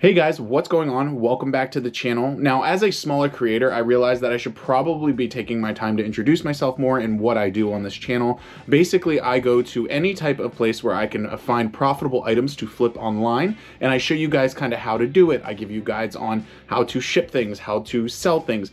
Hey guys, what's going on? Welcome back to the channel. Now, as a smaller creator, I realized that I should probably be taking my time to introduce myself more and what I do on this channel. Basically, I go to any type of place where I can find profitable items to flip online, and I show you guys kind of how to do it. I give you guides on how to ship things, how to sell things.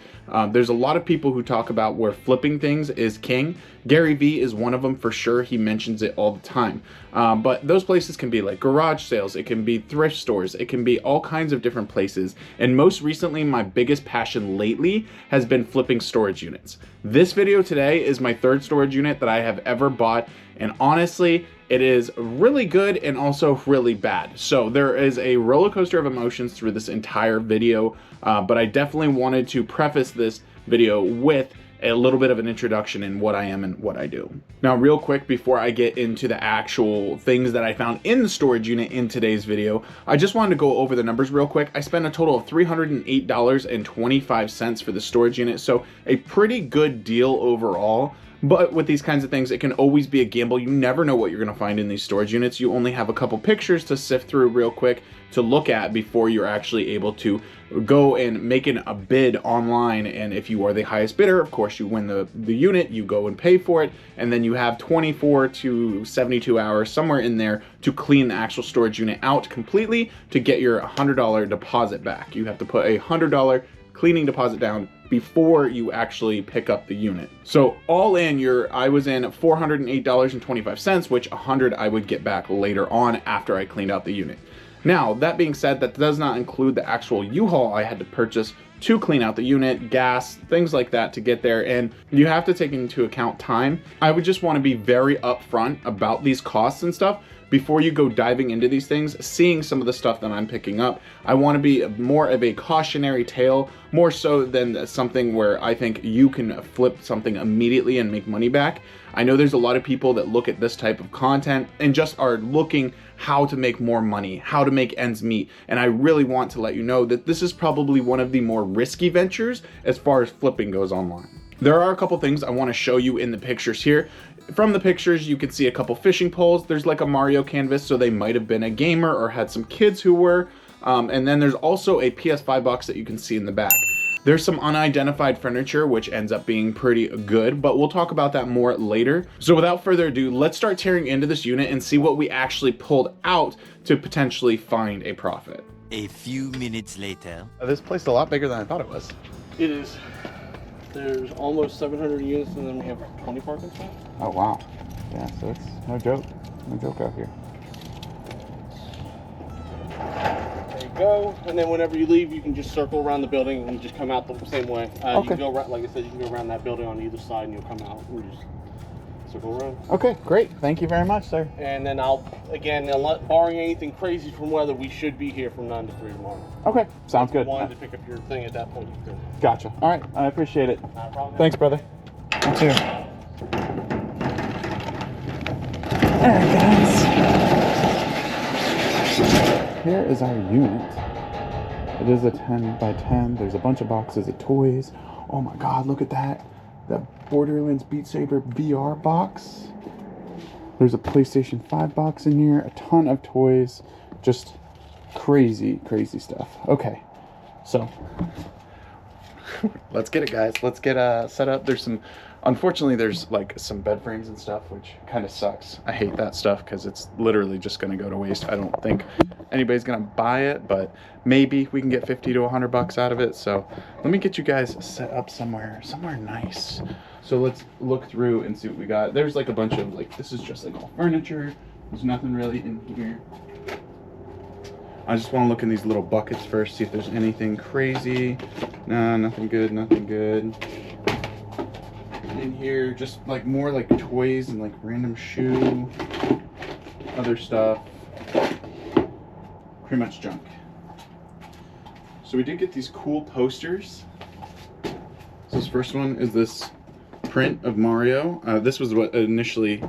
There's a lot of people who talk about where flipping things is king. Gary Vee is one of them for sure. He mentions it all the time. But those places can be like garage sales, it can be thrift stores, it can be all kinds of different places. And most recently, my biggest passion lately has been flipping storage units. This video today is my third storage unit that I have ever bought, and honestly, it is really good and also really bad. So there is a roller coaster of emotions through this entire video, but I definitely wanted to preface this video with a little bit of an introduction in what I am and what I do. Now, real quick, before I get into the actual things that I found in the storage unit in today's video, I just wanted to go over the numbers real quick. I spent a total of $308.25 for the storage unit, so a pretty good deal overall. But with these kinds of things, it can always be a gamble. You never know what you're going to find in these storage units. You only have a couple pictures to sift through real quick to look at before you're actually able to go and make a bid online. And if you are the highest bidder, of course, you win the unit, you go and pay for it, and then you have 24 to 72 hours, somewhere in there, to clean the actual storage unit out completely to get your $100 deposit back. You have to put a $100 cleaning deposit down before you actually pick up the unit. So all in, I was in $408.25, which $100 I would get back later on after I cleaned out the unit. Now, that being said, that does not include the actual U-Haul I had to purchase to clean out the unit, gas, things like that to get there, and you have to take into account time. I would just want to be very upfront about these costs and stuff before you go diving into these things, seeing some of the stuff that I'm picking up. I want to be more of a cautionary tale, more so than something where I think you can flip something immediately and make money back. I know there's a lot of people that look at this type of content and just are looking how to make more money, how to make ends meet. And I really want to let you know that this is probably one of the more risky ventures as far as flipping goes online. There are a couple things I want to show you in the pictures here. From the pictures, you can see a couple fishing poles. There's like a Mario canvas, so they might have been a gamer or had some kids who were. And then there's also a PS5 box that you can see in the back. There's some unidentified furniture, which ends up being pretty good, but we'll talk about that more later. So without further ado, let's start tearing into this unit and see what we actually pulled out to potentially find a profit. A few minutes later. This place is a lot bigger than I thought it was. It is. There's almost 700 units, and then we have 20 parking spots. Oh, wow. Yeah, so it's no joke. No joke out here. There you go. And then whenever you leave, you can just circle around the building and just come out the same way. Okay. You can go right, like I said, you can go around that building on either side, and you'll come out and just circle around. Okay, great. Thank you very much, sir. And then barring anything crazy from weather, we should be here from 9 to 3 tomorrow. Okay, sounds good. If you wanted to pick up your thing at that point, you could. Gotcha. All right, I appreciate it. Not a problem. Thanks, brother. You too. All right, guys. Here is our unit. It is a 10 by 10. There's a bunch of boxes of toys. Oh my God, look at that. That Borderlands Beat Saber VR box. There's a PlayStation 5 box in here. A ton of toys. Just crazy, crazy stuff. Okay, so let's get it, guys. Let's get set up. Unfortunately, there's like some bed frames and stuff, which kind of sucks. I hate that stuff because it's literally just going to go to waste. I don't think anybody's going to buy it, but maybe we can get 50 to 100 bucks out of it. So let me get you guys set up somewhere nice. So let's look through and see what we got. There's like a bunch of this is just like all furniture. There's nothing really in here. I just want to look in these little buckets first, see if there's anything crazy. Nah, nothing good, nothing good. In here, just more like toys and random shoe, other stuff. Pretty much junk. So we did get these cool posters. So this first one is this print of Mario. This was what initially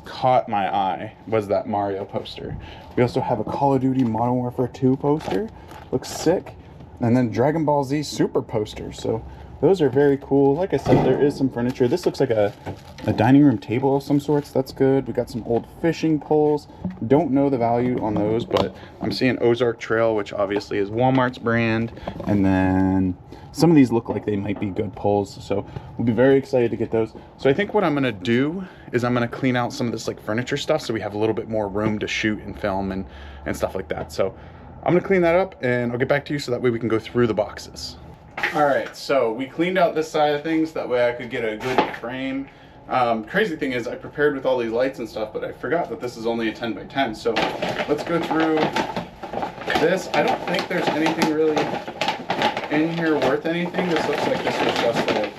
caught my eye, was that Mario poster. We also have a Call of Duty Modern Warfare 2 poster. Looks sick. And then Dragon Ball Z Super poster. So those are very cool. Like I said, there is some furniture. This looks like a dining room table of some sorts. That's good. We got some old fishing poles. Don't know the value on those, but I'm seeing Ozark Trail, which obviously is Walmart's brand. And then some of these look like they might be good poles, so we'll be very excited to get those. So I think what I'm gonna do is I'm gonna clean out some of this like furniture stuff so we have a little bit more room to shoot and film and stuff like that. So I'm gonna clean that up and I'll get back to you so that way we can go through the boxes. All right, so we cleaned out this side of things, that way I could get a good frame. Crazy thing is I prepared with all these lights and stuff, but I forgot that this is only a 10 by 10. So let's go through this. I don't think there's anything really in here worth anything. This looks like this was just like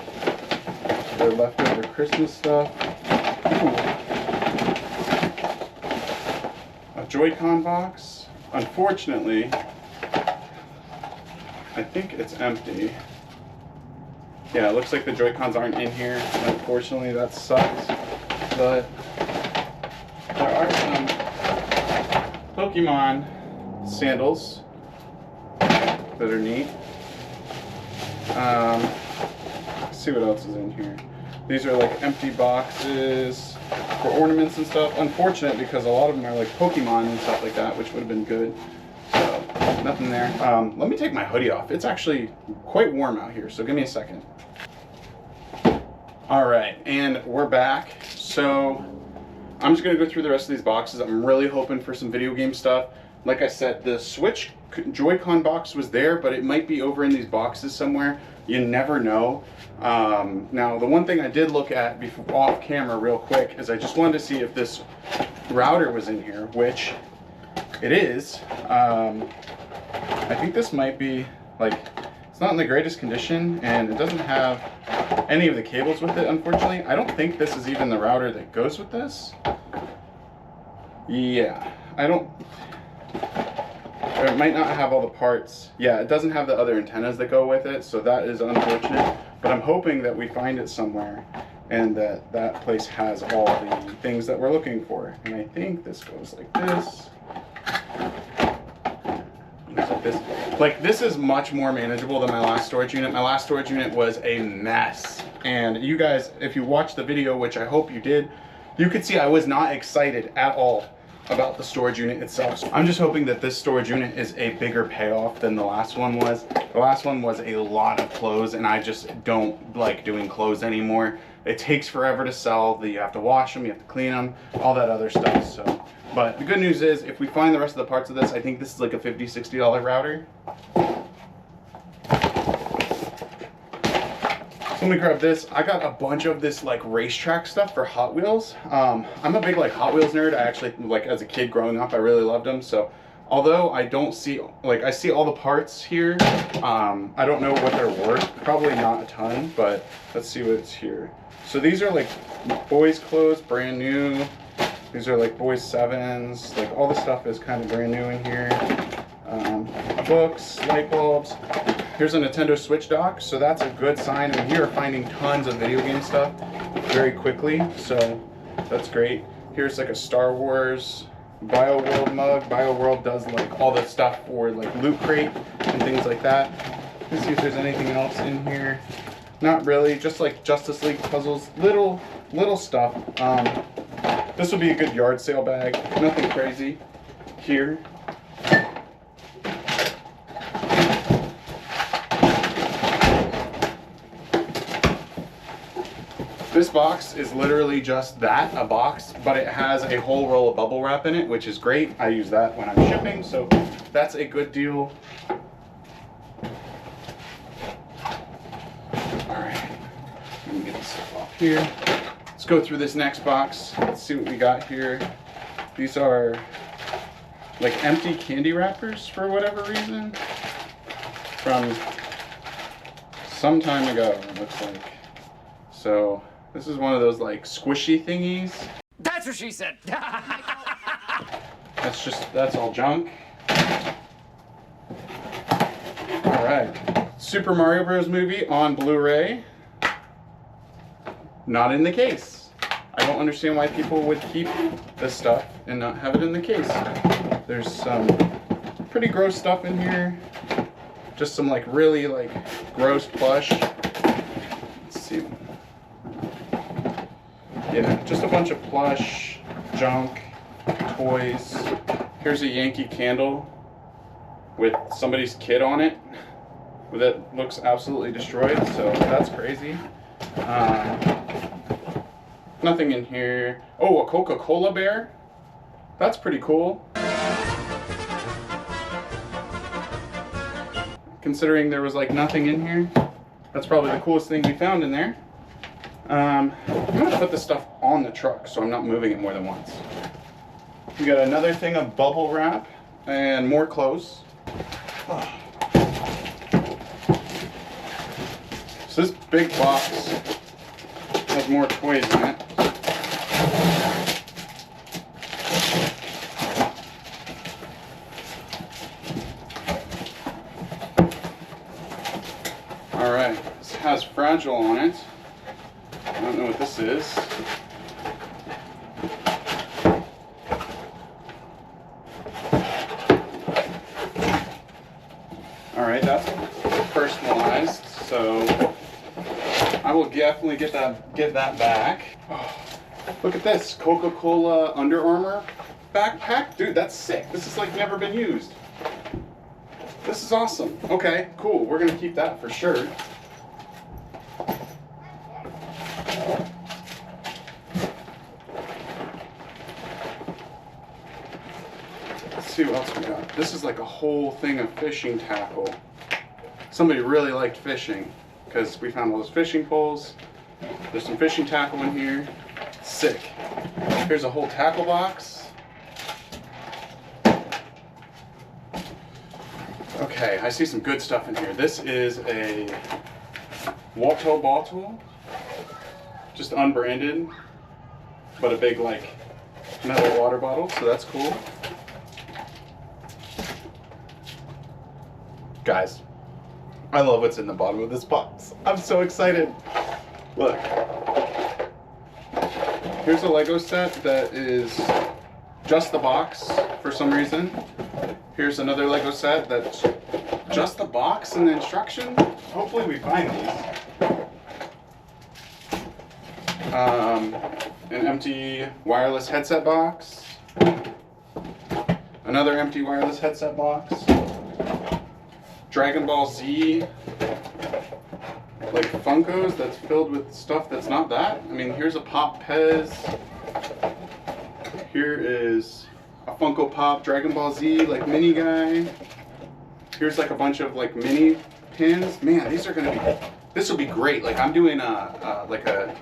their leftover Christmas stuff. Ooh. A Joy-Con box. Unfortunately, I think it's empty. Yeah, it looks like the Joy-Cons aren't in here. Unfortunately, that sucks. But there are some Pokemon sandals that are neat. Let's see what else is in here. These are like empty boxes for ornaments and stuff. Unfortunate because a lot of them are like Pokemon and stuff like that, which would have been good. So nothing there. Let me take my hoodie off. It's actually quite warm out here, so give me a second. All right, and we're back. So I'm just gonna go through the rest of these boxes. I'm really hoping for some video game stuff. Like I said, the Switch Joy-Con box was there, but it might be over in these boxes somewhere. You never know. Now, the one thing I did look at before, off camera real quick, is I just wanted to see if this router was in here, which it is. I think this might be, like, it's not in the greatest condition, and it doesn't have any of the cables with it, unfortunately. I don't think this is even the router that goes with this. Yeah, I don't... Or it might not have all the parts. Yeah, it doesn't have the other antennas that go with it, so that is unfortunate. But I'm hoping that we find it somewhere and that place has all the things that we're looking for. And I think this goes like this. Like this. Like, this is much more manageable than my last storage unit. My last storage unit was a mess. And you guys, if you watched the video, which I hope you did, you could see I was not excited at all about the storage unit itself. So I'm just hoping that this storage unit is a bigger payoff than the last one was. The last one was a lot of clothes, and I just don't like doing clothes anymore. It takes forever to sell. You have to wash them, you have to clean them, all that other stuff. So, but the good news is, if we find the rest of the parts of this, I think this is like a $50, $60 router. Let me grab this. I got a bunch of this like racetrack stuff for Hot Wheels. I'm a big like Hot Wheels nerd. I actually, like, as a kid growing up, I really loved them. So although I don't see, like, I see all the parts here, I don't know what they're worth. Probably not a ton, but let's see what's here. So these are like boys' clothes, brand new. These are like boys' 7s. Like, all the stuff is kind of brand new in here. Books, light bulbs. Here's a Nintendo Switch dock, so that's a good sign. I mean, you are finding tons of video game stuff very quickly, so that's great. Here's like a Star Wars BioWorld mug. BioWorld does like all the stuff for like Loot Crate and things like that. Let's see if there's anything else in here. Not really, just like Justice League puzzles, little stuff. This would be a good yard sale bag. Nothing crazy here. This box is literally just that, a box, but it has a whole roll of bubble wrap in it, which is great. I use that when I'm shipping, so that's a good deal. All right, let me get this stuff off here. Let's go through this next box. Let's see what we got here. These are like empty candy wrappers for whatever reason from some time ago, it looks like. So this is one of those like squishy thingies. That's what she said. That's all junk. All right, Super Mario Bros. Movie on Blu-ray. Not in the case. I don't understand why people would keep this stuff and not have it in the case. There's some pretty gross stuff in here. Just some like really like gross plush. Yeah, just a bunch of plush, junk, toys. Here's a Yankee candle with somebody's kid on it that looks absolutely destroyed, so that's crazy. Nothing in here. Oh, a Coca-Cola bear? That's pretty cool. Considering there was like nothing in here, that's probably the coolest thing we found in there. I'm gonna put this stuff on the truck so I'm not moving it more than once. We got another thing of bubble wrap and more clothes. Oh. So this big box has more toys in it. Alright, this has Fragile on it. I don't know what this is. Alright, that's personalized, so I will definitely get that back. Oh, look at this, Coca-Cola Under Armour backpack. Dude, that's sick. This is like never been used. This is awesome. Okay, cool. We're gonna keep that for sure. Let's see what else we got. This is like a whole thing of fishing tackle. Somebody really liked fishing because we found all those fishing poles. There's some fishing tackle in here. Sick. Here's a whole tackle box. Okay, I see some good stuff in here. This is a water bottle, just unbranded, but a big like metal water bottle, so that's cool. Guys, I love what's in the bottom of this box. I'm so excited. Look, here's a Lego set that is just the box for some reason. Here's another Lego set that's just the box and the instruction. Hopefully we find these. An empty wireless headset box. Another empty wireless headset box. Dragon Ball Z, like Funkos that's filled with stuff that's not that. I mean, here's a Pop Pez. Here is a Funko Pop Dragon Ball Z, like mini guy. Here's like a bunch of like mini pins. Man, these are gonna be, this will be great. Like I'm doing like a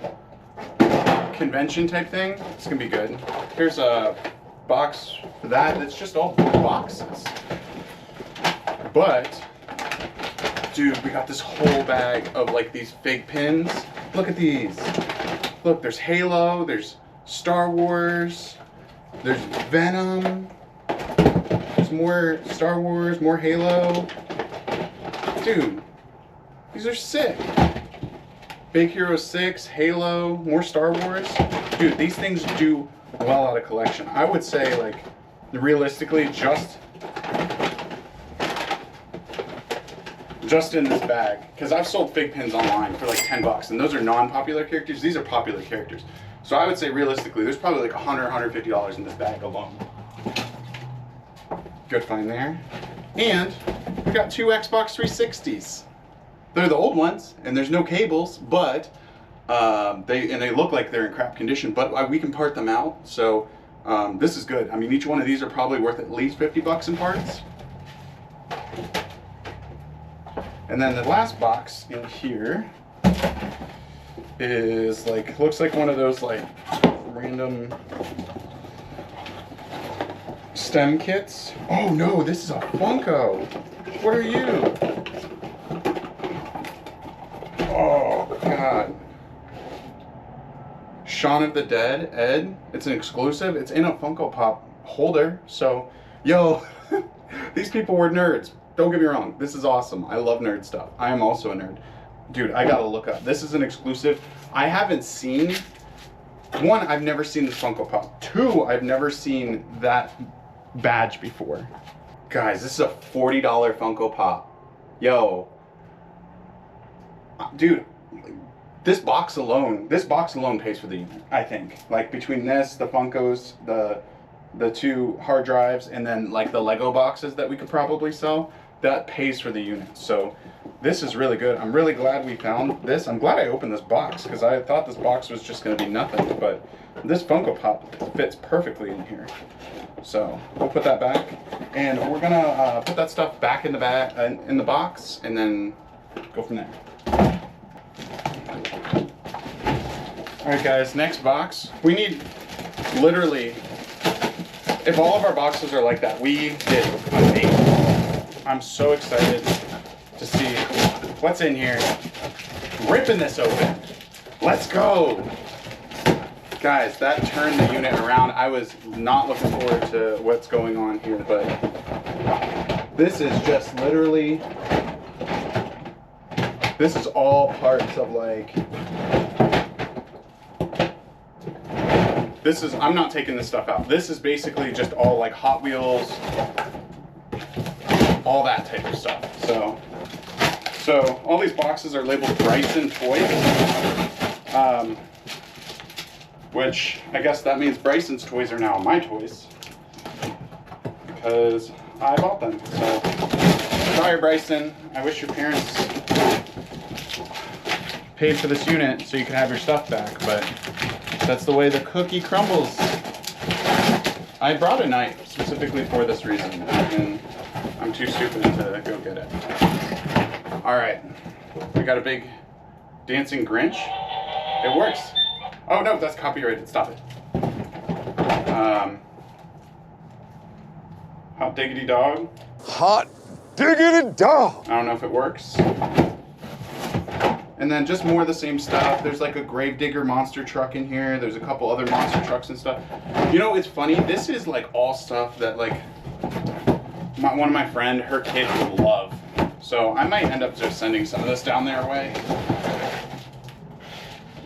convention type thing. It's gonna be good. Here's a box for that. It's just all boxes. But, dude, we got this whole bag of like these fake pins. Look at these. Look, there's Halo, there's Star Wars, there's Venom, there's more Star Wars, more Halo. Dude, these are sick. Big Hero 6, Halo, more Star Wars. Dude, these things do well out of collection. I would say, like, realistically, just in this bag, because I've sold fig pins online for like 10 bucks, and those are non-popular characters. These are popular characters. So I would say realistically, there's probably like $100, $150 in this bag alone. Good find there. And we got two Xbox 360s. They're the old ones, and there's no cables, but they look like they're in crap condition, but we can part them out. So this is good. I mean, each one of these are probably worth at least 50 bucks in parts. And then the last box in here is like, looks like one of those like random stem kits. Oh no, this is a Funko. What are you? Oh God. Shaun of the Dead, Ed. It's an exclusive. It's in a Funko Pop holder. So, yo, these people were nerds. Don't get me wrong, this is awesome. I love nerd stuff. I am also a nerd. Dude, I gotta look up. This is an exclusive. I haven't seen, one, I've never seen this Funko Pop. Two, I've never seen that badge before. Guys, this is a $40 Funko Pop. Yo. Dude, this box alone pays for the unit, I think. Like between this, the Funkos, the 2 hard drives, and then like the Lego boxes that we could probably sell, that pays for the unit. So this is really good. I'm really glad we found this. I'm glad I opened this box because I thought this box was just going to be nothing, but this Funko Pop fits perfectly in here. So we'll put that back, and we're gonna put that stuff back in the box, and then go from there. All right, guys. Next box. We need literally, if all of our boxes are like that, we did amazing. I'm so excited to see what's in here. Ripping this open. Let's go. Guys, that turned the unit around. I was not looking forward to what's going on here, but this is just literally, this is all parts of like, this is, I'm not taking this stuff out. This is basically just all like Hot Wheels, all that type of stuff. So all these boxes are labeled Bryson Toys. Which I guess that means Bryson's toys are now my toys because I bought them. So sorry, Bryson. I wish your parents paid for this unit so you could have your stuff back, but that's the way the cookie crumbles. I brought a knife specifically for this reason, and I'm too stupid to go get it. All right, we got a big dancing Grinch. It works. Oh no, that's copyrighted. Stop it. Hot diggity dog. Hot diggity dog. I don't know if it works. And then just more of the same stuff. There's like a Gravedigger monster truck in here. There's a couple other monster trucks and stuff. You know, it's funny. This is like all stuff that like one of my friend, her kid would love. So I might end up just sending some of this down their way.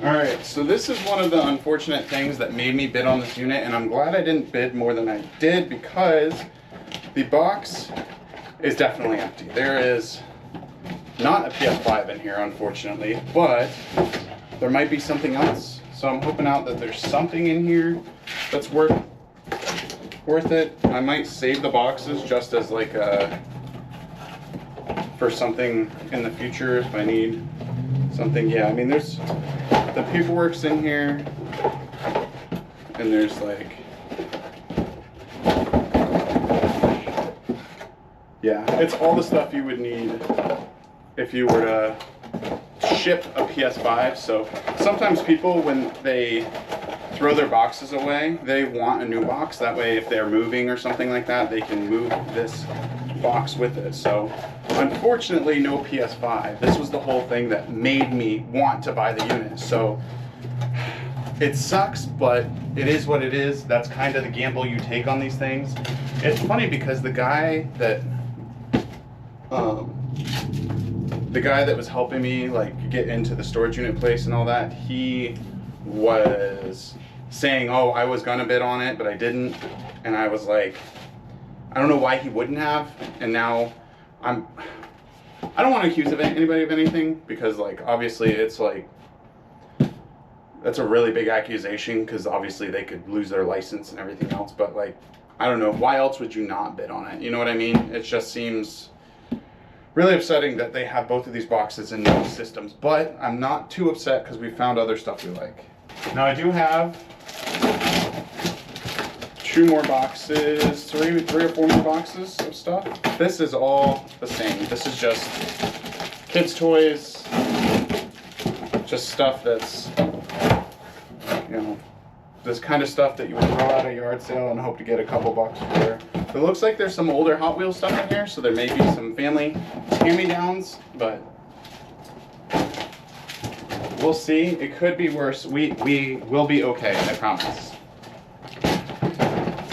Alright, so this is one of the unfortunate things that made me bid on this unit, and I'm glad I didn't bid more than I did because the box is definitely empty. There is not a PS5 in here, unfortunately, but there might be something else. So I'm hoping out that there's something in here that's worth it. I might save the boxes just as like for something in the future if I need something. Yeah, I mean there's the paperwork's in here, and there's like, yeah, it's all the stuff you would need if you were to ship a PS5. So sometimes people, when they throw their boxes away, they want a new box. That way, if they're moving or something like that, they can move this box with it. So unfortunately, no PS5. This was the whole thing that made me want to buy the unit. So it sucks, but it is what it is. That's kind of the gamble you take on these things. It's funny because the guy that was helping me like get into the storage unit place and all that, he was saying, oh, I was gonna bid on it, but I didn't. And I was like, I don't know why he wouldn't have. And now I don't want to accuse anybody of anything because like obviously it's like, that's a really big accusation because obviously they could lose their license and everything else. But like, I don't know, why else would you not bid on it? You know what I mean? It just seems really upsetting that they have both of these boxes in no systems, but I'm not too upset because we found other stuff we like. Now I do have 2 more boxes, three or 4 more boxes of stuff. This is all the same. This is just kids' toys, just stuff that's, you know, this kind of stuff that you would throw at a yard sale and hope to get a couple bucks for. It looks like there's some older Hot Wheels stuff in here, so there may be some family hand-me-downs, but we'll see. It could be worse. We will be okay, I promise.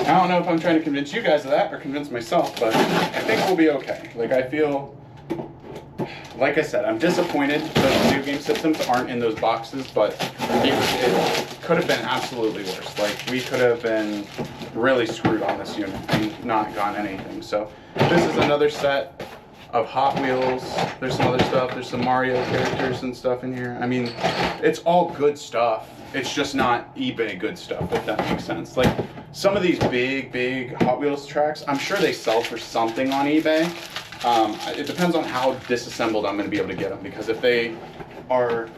I don't know if I'm trying to convince you guys of that or convince myself, but I think we'll be okay. Like, I feel, like I said, I'm disappointed that video game systems aren't in those boxes, but it could have been absolutely worse. Like, we could have been really screwed on this unit and not gotten anything. So this is another set of Hot Wheels. There's some other stuff. There's some Mario characters and stuff in here. I mean, it's all good stuff. It's just not eBay good stuff, if that makes sense. Like some of these big Hot Wheels tracks, I'm sure they sell for something on eBay. It depends on how disassembled I'm going to be able to get them, because if they are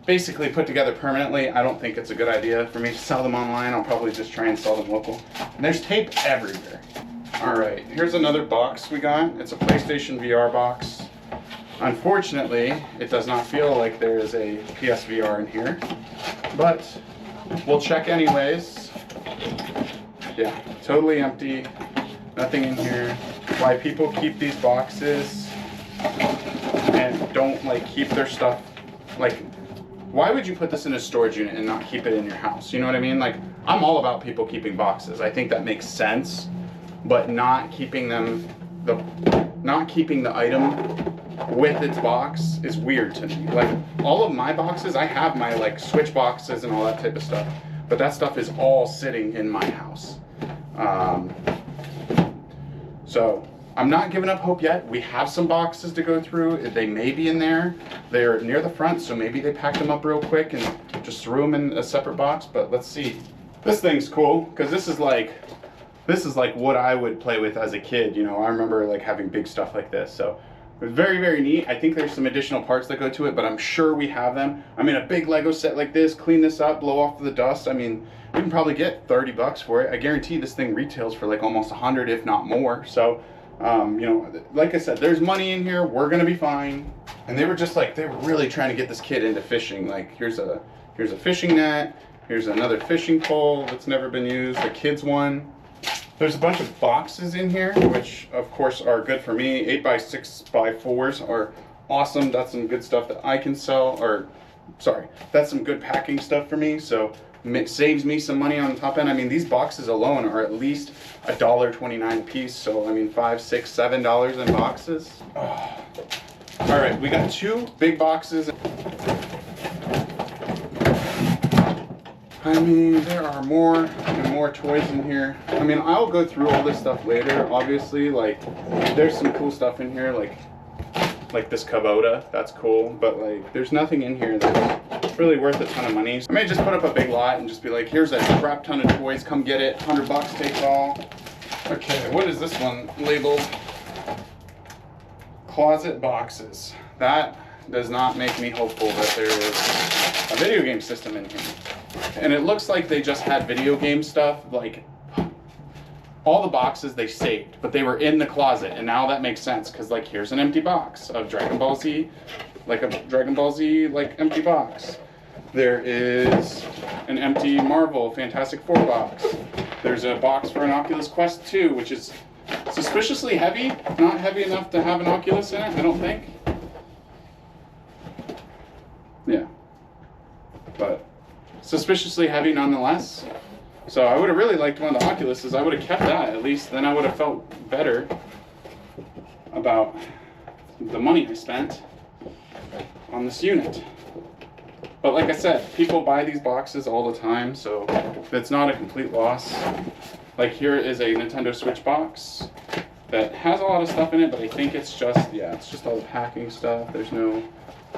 basically put together permanently, I don't think it's a good idea for me to sell them online. I'll probably just try and sell them local. And there's tape everywhere. All right, here's another box we got. It's a PlayStation VR box. Unfortunately, it does not feel like there is a PSVR in here, but we'll check anyways. Yeah, totally empty, nothing in here. Why people keep these boxes and don't like keep their stuff, like, why would you put this in a storage unit and not keep it in your house? You know what I mean? Like, I'm all about people keeping boxes. I think that makes sense, but not keeping them, not keeping the item with its box is weird to me. Like, all of my boxes, I have my like Switch boxes and all that type of stuff, but that stuff is all sitting in my house. So I'm not giving up hope yet. We have some boxes to go through. They may be in there. They're near the front, so maybe they packed them up real quick and just threw them in a separate box, but let's see. This thing's cool, because this is like what I would play with as a kid. You know, I remember like having big stuff like this, so it's very neat. I think there's some additional parts that go to it, but I'm sure we have them. I mean, a big Lego set like this, clean this up, blow off the dust. I mean, you can probably get 30 bucks for it. I guarantee this thing retails for like almost 100, if not more. So, you know, like I said, there's money in here. We're gonna be fine. And they were just like, they were really trying to get this kid into fishing. Like, here's a fishing net. Here's another fishing pole that's never been used, a kid's one. There's a bunch of boxes in here, which of course are good for me. 8x6x4s are awesome. That's some good stuff that I can sell, or sorry, that's some good packing stuff for me. So it saves me some money on the top end. I mean, these boxes alone are at least $1.29 a piece. So I mean, $5, $6, $7 in boxes. Oh. All right, we got 2 big boxes. I mean, there are more and more toys in here. I mean, I'll go through all this stuff later, obviously. Like, there's some cool stuff in here, like this Kubota, that's cool. But like, there's nothing in here that's really worth a ton of money. I may just put up a big lot and just be like, here's a crap ton of toys, come get it, 100 bucks takes all. Okay, what is this one labeled? Closet boxes. That does not make me hopeful that there is a video game system in here. And it looks like they just had video game stuff, like all the boxes they saved, but they were in the closet, and now that makes sense, because like here's an empty box of Dragon Ball Z, like a Dragon Ball Z like empty box. There is an empty Marvel Fantastic Four box. There's a box for an Oculus Quest 2, which is suspiciously heavy, not heavy enough to have an Oculus in it, I don't think. Yeah, but suspiciously heavy nonetheless. So I would have really liked one of the Oculuses. I would have kept that at least. Then I would have felt better about the money I spent on this unit. But like I said, people buy these boxes all the time, so it's not a complete loss. Like here is a Nintendo Switch box that has a lot of stuff in it, but I think it's just, yeah, it's just all the packing stuff. There's no,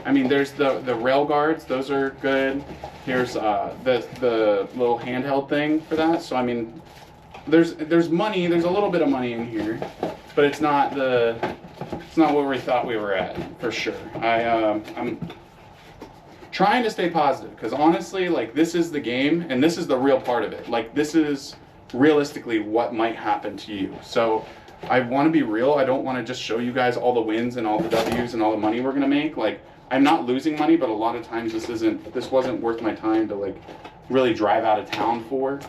I mean, there's the rail guards, those are good. Here's the little handheld thing for that. So I mean, there's money, there's a little bit of money in here, but it's not where we thought we were at, for sure. I'm trying to stay positive, because honestly, like, this is the game, and this is the real part of it. Like, this is realistically what might happen to you. So I want to be real. I don't want to just show you guys all the wins and all the W's and all the money we're gonna make. Like, I'm not losing money, but a lot of times this wasn't worth my time to like really drive out of town for.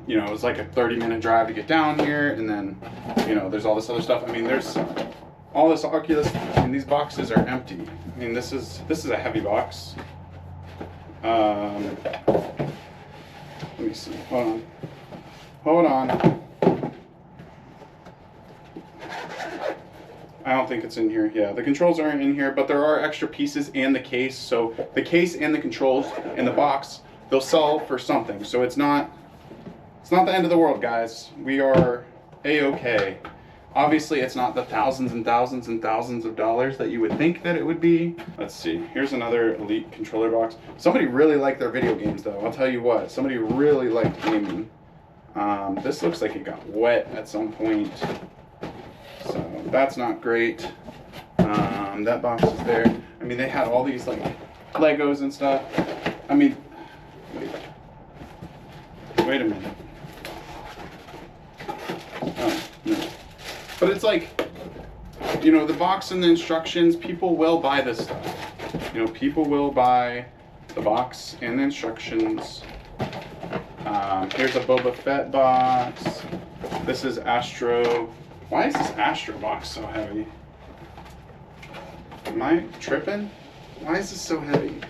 You know, it was like a 30-minute drive to get down here, and then, you know, there's all this other stuff. I mean, there's all this Oculus, and these boxes are empty. I mean, this is a heavy box. Let me see. Hold on. I don't think it's in here. Yeah, the controls aren't in here, but there are extra pieces and the case. So the case and the controls in the box, they'll sell for something. So it's not the end of the world, guys. We are A-okay. Obviously, it's not the thousands and thousands and thousands of dollars that you would think that it would be. Let's see. Here's another Elite controller box. Somebody really liked their video games, though. I'll tell you what. Somebody really liked gaming. This looks like it got wet at some point. So that's not great. That box is there. I mean, they had all these, like, Legos and stuff. I mean, wait a minute. Oh, no. But it's like, you know, the box and the instructions, people will buy this stuff. You know, people will buy the box and the instructions. Here's a Boba Fett box. This is Astro. Why is this Astro box so heavy? Am I tripping? Why is this so heavy?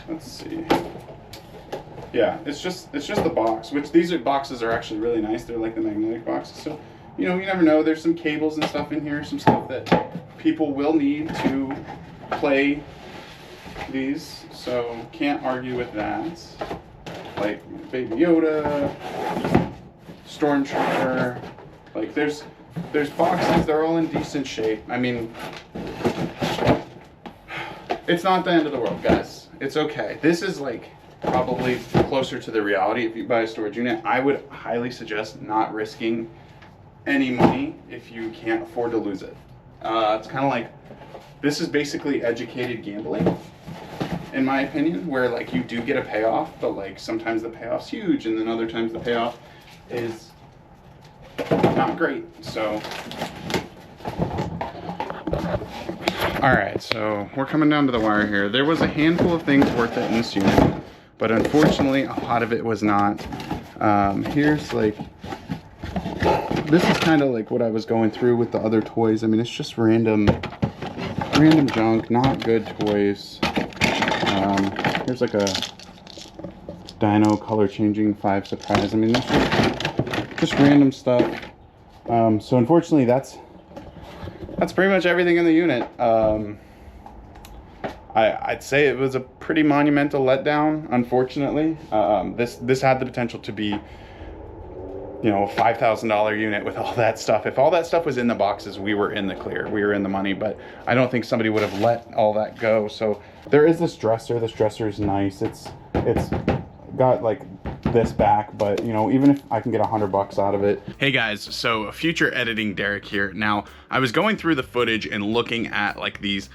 Let's see. Yeah, it's just the box, which these boxes are actually really nice. They're like the magnetic boxes. So, you know, you never know. There's some cables and stuff in here, some stuff that people will need to play these. So, can't argue with that. Like Baby Yoda, Stormtrooper. Like there's boxes, they're all in decent shape. I mean, it's not the end of the world, guys. It's okay. This is like probably closer to the reality. If you buy a storage unit, I would highly suggest not risking any money if you can't afford to lose it. It's kind of like, this is basically educated gambling, in my opinion, where like you do get a payoff, but like sometimes the payoff's huge and then other times the payoff is not great. So all right, so we're coming down to the wire here. There was a handful of things worth it in this unit, but unfortunately a lot of it was not. Here's like, this is kind of like what I was going through with the other toys. I mean, it's just random junk, not good toys. Here's like a Dino color changing 5 surprise. I mean, that's just random stuff. So unfortunately, that's pretty much everything in the unit. I'd say it was a pretty monumental letdown, unfortunately. This had the potential to be, you know, a $5,000 unit with all that stuff. If all that stuff was in the boxes, we were in the clear. We were in the money, but I don't think somebody would have let all that go. So there is this dresser. This dresser is nice. It's got like this back, but you know, even if I can get $100 out of it. Hey guys, so future editing Derek here. Now, I was going through the footage and looking at like these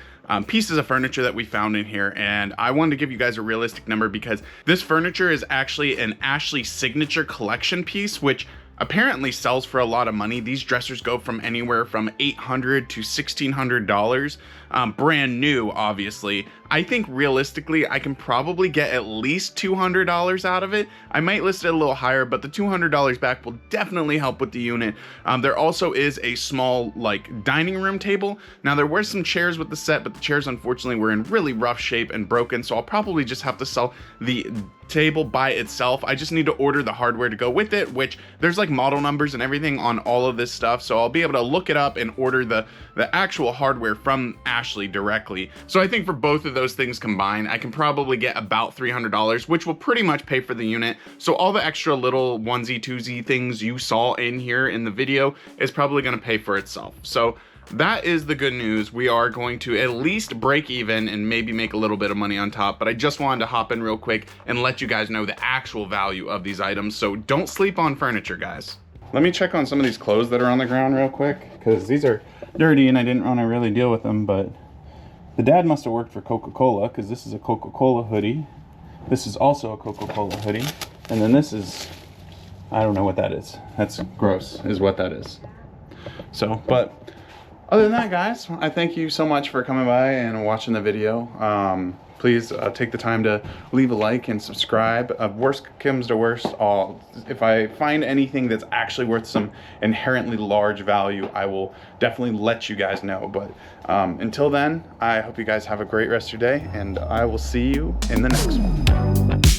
pieces of furniture that we found in here, and I wanted to give you guys a realistic number because this furniture is actually an Ashley signature collection piece, which apparently sells for a lot of money. These dressers go from anywhere from $800 to $1,600, brand new, obviously. I think realistically, I can probably get at least $200 out of it. I might list it a little higher, but the $200 back will definitely help with the unit. There also is a small like dining room table. Now there were some chairs with the set, but the chairs unfortunately were in really rough shape and broken, so I'll probably just have to sell the table by itself. I just need to order the hardware to go with it, which there's like model numbers and everything on all of this stuff, so I'll be able to look it up and order the actual hardware from Ashley directly. So I think for both of those things combined, I can probably get about $300, which will pretty much pay for the unit. So all the extra little onesie twosie things you saw in here in the video is probably going to pay for itself. So that is the good news. We are going to at least break even and maybe make a little bit of money on top, but I just wanted to hop in real quick and let you guys know the actual value of these items. So don't sleep on furniture, guys. Let me check on some of these clothes that are on the ground real quick, because these are dirty and I didn't want to really deal with them, but the dad must have worked for Coca-Cola, because this is a Coca-Cola hoodie. This is also a Coca-Cola hoodie. And then this is, I don't know what that is. That's gross, is what that is. So, but other than that, guys, I thank you so much for coming by and watching the video. Please take the time to leave a like and subscribe. Worst comes to worst, if I find anything that's actually worth some inherently large value, I will definitely let you guys know. But until then, I hope you guys have a great rest of your day, and I will see you in the next one.